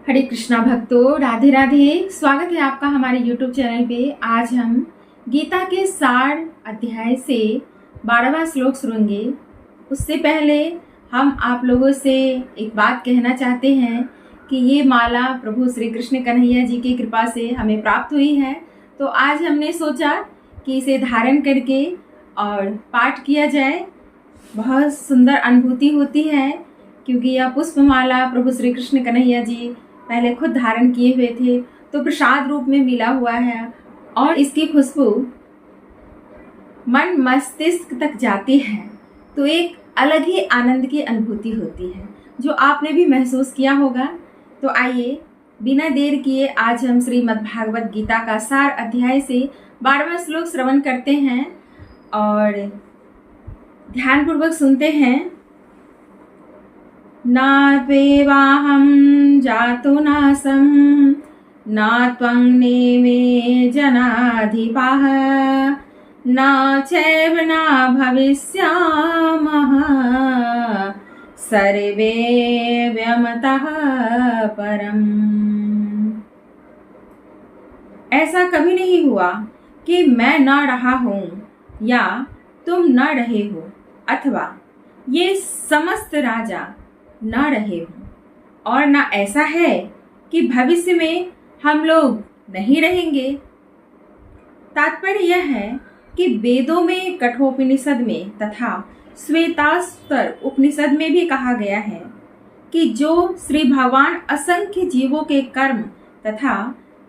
हरे कृष्णा भक्तों, राधे राधे। स्वागत है आपका हमारे YouTube चैनल पे। आज हम गीता के 60 अध्याय से 12वां श्लोक सुनेंगे। उससे पहले हम आप लोगों से एक बात कहना चाहते हैं कि ये माला प्रभु श्री कृष्ण कन्हैया जी की कृपा से हमें प्राप्त हुई है। तो आज हमने सोचा कि इसे धारण करके और पाठ किया जाए। बहुत सुंदर अनुभूति होती है, क्योंकि यह पुष्पमाला प्रभु श्री कृष्ण कन्हैया जी पहले खुद धारण किए हुए थे, तो प्रसाद रूप में मिला हुआ है और इसकी खुशबू मन मस्तिष्क तक जाती है, तो एक अलग ही आनंद की अनुभूति होती है, जो आपने भी महसूस किया होगा। तो आइए बिना देर किए आज हम श्रीमद् भागवत गीता का 60 अध्याय से 12वां श्लोक श्रवण करते हैं और ध्यानपूर्वक सुनते हैं। नात्वेवाहं जातु नासं न त्वं नेमे जनाधिपाः न चैव न भविष्यामः सर्वे व्यमतः परम्। ऐसा कभी नहीं हुआ कि मैं न रहा हूँ या तुम न रहे हो, अथवा ये समस्त राजा न रहे हो, और न ऐसा है कि भविष्य में हम लोग नहीं रहेंगे। तात्पर्य यह है कि वेदों में, कठोपनिषद में तथा श्वेतास्तर उपनिषद में भी कहा गया है कि जो श्री भगवान असंख्य जीवों के कर्म तथा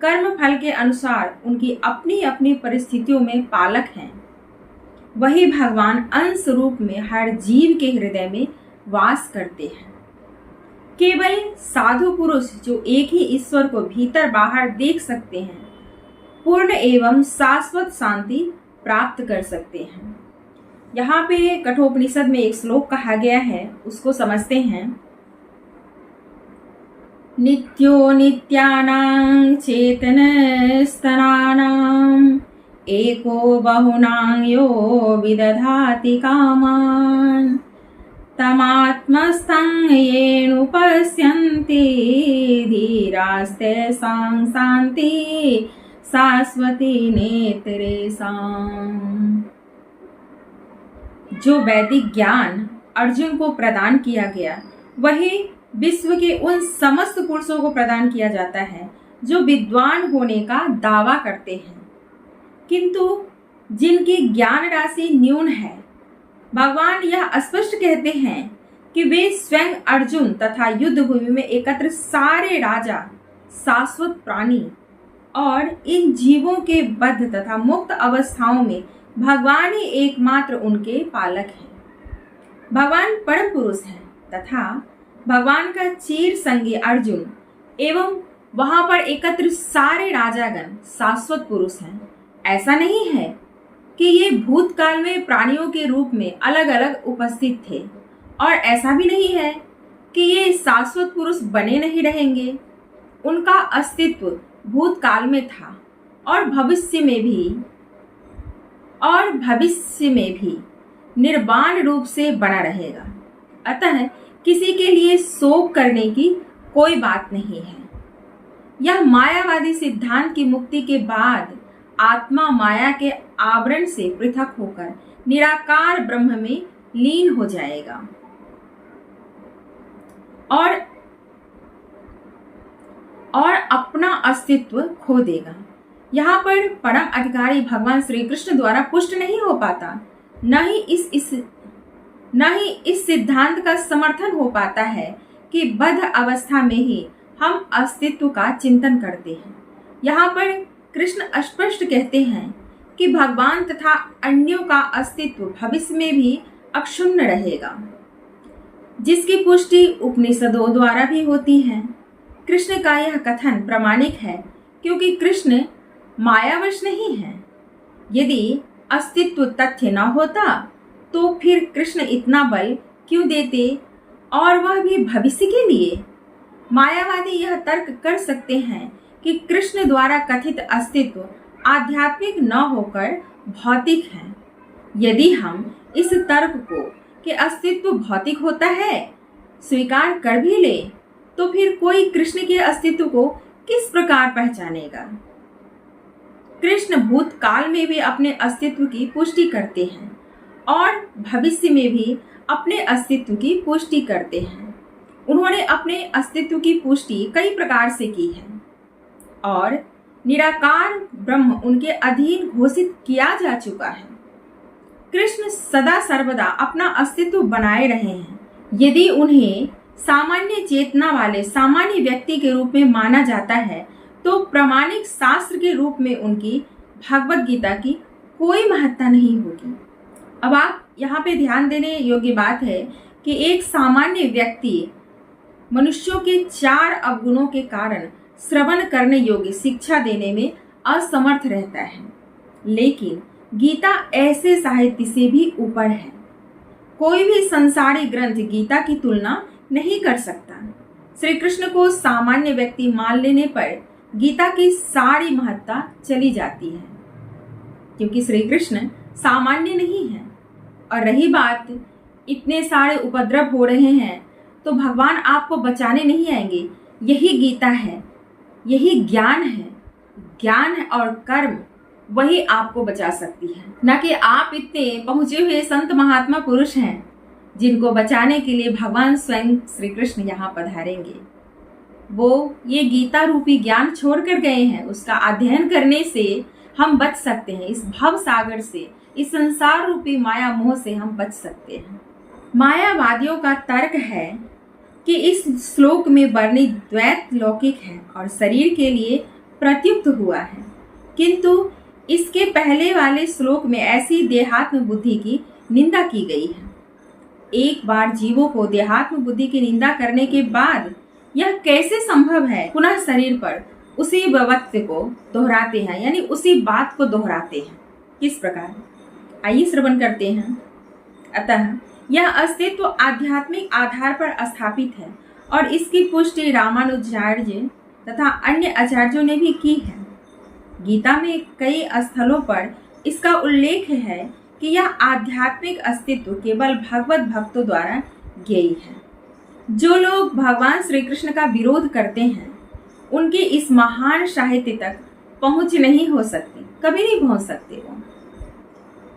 कर्म फल के अनुसार उनकी अपनी अपनी परिस्थितियों में पालक हैं, वही भगवान अंश रूप में हर जीव के हृदय में वास करते हैं। केवल साधु पुरुष जो एक ही ईश्वर को भीतर बाहर देख सकते हैं, पूर्ण एवं शाश्वत शांति प्राप्त कर सकते हैं। यहाँ पे कठोपनिषद में एक श्लोक कहा गया है, उसको समझते हैं। नित्यो नित्यानां चेतनस्तनानां एको बहुनां यो विदधाति कामान् तमात्मस्थं येनुपश्यन्ति धीरास्तेषां शान्ति शाश्वती नेत्रेषाम्। जो वैदिक ज्ञान अर्जुन को प्रदान किया गया, वही विश्व के उन समस्त पुरुषों को प्रदान किया जाता है जो विद्वान होने का दावा करते हैं, किंतु जिनकी ज्ञान राशि न्यून है। भगवान यह स्पष्ट कहते हैं कि वे स्वयं अर्जुन तथा युद्ध भूमि में एकत्र सारे राजा, शाश्वत प्राणी और इन जीवों के बद्ध तथा मुक्त अवस्थाओं में भगवान ही एकमात्र उनके पालक हैं। भगवान परम पुरुष हैं तथा भगवान का चीर संगी अर्जुन एवं वहां पर एकत्र सारे राजागण शाश्वत पुरुष हैं। ऐसा नहीं है कि ये भूतकाल में प्राणियों के रूप में अलग अलग उपस्थित थे, और ऐसा भी नहीं है कि ये शाश्वत पुरुष बने नहीं रहेंगे। उनका अस्तित्व भूतकाल में था और भविष्य में भी निर्वाण रूप से बना रहेगा। अतः किसी के लिए शोक करने की कोई बात नहीं है। यह मायावादी सिद्धांत की मुक्ति के बाद आत्मा माया के आवरण से पृथक होकर निराकार ब्रह्म में लीन हो जाएगा और अपना अस्तित्व खो देगा। यहाँ पर परम अधिकारी भगवान श्री कृष्ण द्वारा पुष्ट नहीं हो पाता, न ही इस सिद्धांत का समर्थन हो पाता है कि बद्ध अवस्था में ही हम अस्तित्व का चिंतन करते हैं। यहाँ पर कृष्ण स्पष्ट कहते हैं कि भगवान तथा अन्यों का अस्तित्व भविष्य में भी अक्षुण्ण रहेगा, जिसकी पुष्टि उपनिषदों द्वारा भी होती है। कृष्ण का यह कथन प्रामाणिक है, क्योंकि कृष्ण मायावश नहीं है। यदि अस्तित्व तथ्य न होता तो फिर कृष्ण इतना बल क्यों देते, और वह भी भविष्य के लिए। मायावादी यह तर्क कर सकते हैं कि कृष्ण द्वारा कथित अस्तित्व आध्यात्मिक न होकर भौतिक है। यदि हम इस तर्क को कि अस्तित्व भौतिक होता है स्वीकार कर भी ले, तो फिर कोई कृष्ण के अस्तित्व को किस प्रकार पहचानेगा? कृष्ण भूतकाल में भी अपने अस्तित्व की पुष्टि करते हैं और भविष्य में भी अपने अस्तित्व की पुष्टि करते हैं। उन्होंने अपने अस्तित्व की पुष्टि कई प्रकार से की है और निराकार ब्रह्म उनके अधीन घोषित किया जा चुका है। कृष्ण सदा सर्वदा अपना अस्तित्व बनाए रहे हैं। यदि उन्हें सामान्य चेतना वाले सामान्य व्यक्ति के रूप में माना जाता है तो प्रामाणिक शास्त्र के रूप में उनकी भगवत गीता की कोई महत्ता नहीं होगी। अब आप यहाँ पे ध्यान देने योग्य बात है कि एक सामान्य व्यक्ति मनुष्यों के 4 अवगुणों के कारण श्रवण करने योग्य शिक्षा देने में असमर्थ रहता है, लेकिन गीता ऐसे साहित्य से भी ऊपर है। कोई भी संसारी ग्रंथ गीता की तुलना नहीं कर सकता। श्री कृष्ण को सामान्य व्यक्ति मान लेने पर गीता की सारी महत्ता चली जाती है, क्योंकि श्री कृष्ण सामान्य नहीं है। और रही बात इतने सारे उपद्रव हो रहे हैं तो भगवान आपको बचाने नहीं आएंगे। यही गीता है, यही ज्ञान है। ज्ञान और कर्म वही आपको बचा सकती है, न कि आप इतने पहुंचे हुए संत महात्मा पुरुष हैं जिनको बचाने के लिए भगवान स्वयं श्री कृष्ण यहाँ पधारेंगे। वो ये गीता रूपी ज्ञान छोड़ कर गए हैं। उसका अध्ययन करने से हम बच सकते हैं। इस भव सागर से, इस संसार रूपी माया मोह से हम बच सकते हैं। मायावादियों का तर्क है कि इस श्लोक में वर्णित द्वैत लौकिक है और शरीर के लिए प्रत्युक्त हुआ है, किंतु इसके पहले वाले श्लोक में ऐसी देहात्म बुद्धि की निंदा की गई है। एक बार जीवों को देहात्म बुद्धि की निंदा करने के बाद यह कैसे संभव है पुनः शरीर पर उसी व्यक्ति को दोहराते हैं, यानी उसी बात को दोहराते हैं। किस प्रकार, आइए श्रवण करते हैं। अतः यह अस्तित्व आध्यात्मिक आधार पर स्थापित है और इसकी पुष्टि रामानुजाचार्य तथा अन्य आचार्यों ने भी की है। गीता में कई स्थलों पर इसका उल्लेख है कि यह आध्यात्मिक अस्तित्व केवल भगवत भक्तों द्वारा ज्ञेय है। जो लोग भगवान श्री कृष्ण का विरोध करते हैं उनके इस महान साहित्य तक पहुंच नहीं हो सकती, कभी नहीं पहुंच सकते। वो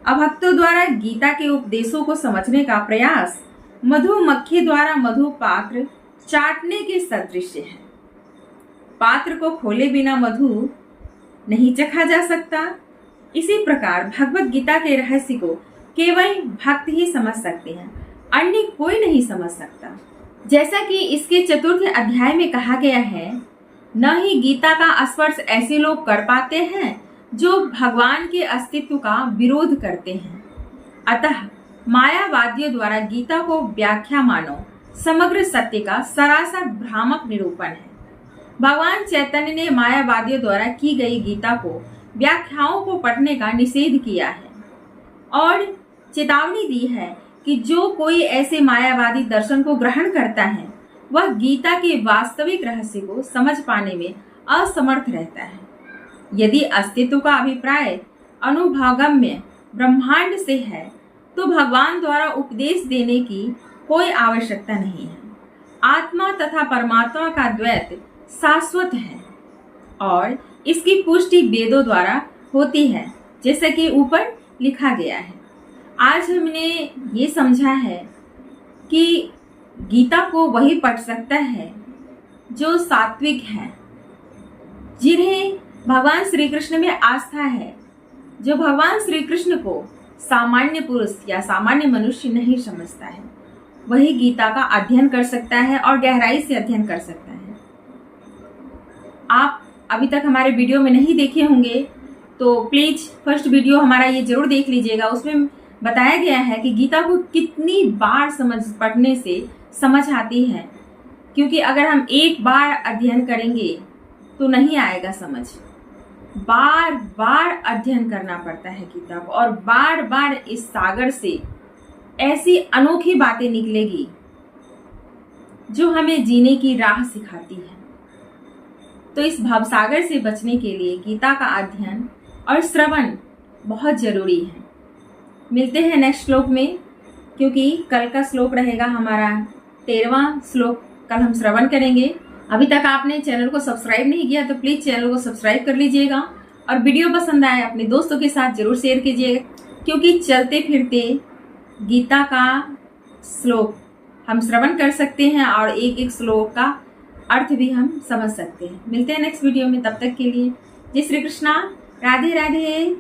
अभक्तों द्वारा गीता के उपदेशों को समझने का प्रयास मधुमक्खी द्वारा मधु पात्र चाटने के सदृश है। पात्र को खोले बिना मधु नहीं चखा जा सकता। इसी प्रकार भगवत गीता के रहस्य को केवल भक्त ही समझ सकते हैं, अन्य कोई नहीं समझ सकता। जैसा कि इसके 4th अध्याय में कहा गया है, न ही गीता का स्पर्श ऐसे लोग कर पाते हैं जो भगवान के अस्तित्व का विरोध करते हैं। अतः मायावादियों द्वारा गीता को व्याख्या मानो समग्र सत्य का सरासर भ्रामक निरूपण है। भगवान चैतन्य ने मायावादियों द्वारा की गई गीता को व्याख्याओं को पढ़ने का निषेध किया है और चेतावनी दी है कि जो कोई ऐसे मायावादी दर्शन को ग्रहण करता है वह गीता के वास्तविक रहस्य को समझ पाने में असमर्थ रहता है। यदि अस्तित्व का अभिप्राय अनुभवगम्य ब्रह्मांड से है तो भगवान द्वारा उपदेश देने की कोई आवश्यकता नहीं है। आत्मा तथा परमात्मा का द्वैत शाश्वत है और इसकी पुष्टि वेदों द्वारा होती है, जैसे कि ऊपर लिखा गया है। आज हमने ये समझा है कि गीता को वही पढ़ सकता है जो सात्विक है, जिन्हें भगवान श्री कृष्ण में आस्था है, जो भगवान श्री कृष्ण को सामान्य पुरुष या सामान्य मनुष्य नहीं समझता है, वही गीता का अध्ययन कर सकता है और गहराई से अध्ययन कर सकता है। आप अभी तक हमारे वीडियो में नहीं देखे होंगे तो प्लीज फर्स्ट वीडियो हमारा ये जरूर देख लीजिएगा। उसमें बताया गया है कि गीता को कितनी बार पढ़ने से समझ आती है, क्योंकि अगर हम एक बार अध्ययन करेंगे तो नहीं आएगा समझ। बार बार अध्ययन करना पड़ता है गीता को और बार बार इस सागर से ऐसी अनोखी बातें निकलेगी जो हमें जीने की राह सिखाती है। तो इस भवसागर से बचने के लिए गीता का अध्ययन और श्रवण बहुत जरूरी है। मिलते हैं नेक्स्ट श्लोक में, क्योंकि कल का श्लोक रहेगा हमारा 13वां श्लोक कल हम श्रवण करेंगे। अभी तक आपने चैनल को सब्सक्राइब नहीं किया तो प्लीज़ चैनल को सब्सक्राइब कर लीजिएगा और वीडियो पसंद आए अपने दोस्तों के साथ जरूर शेयर कीजिएगा, क्योंकि चलते फिरते गीता का श्लोक हम श्रवण कर सकते हैं और एक एक श्लोक का अर्थ भी हम समझ सकते हैं। मिलते हैं नेक्स्ट वीडियो में, तब तक के लिए जय श्री कृष्णा, राधे राधे।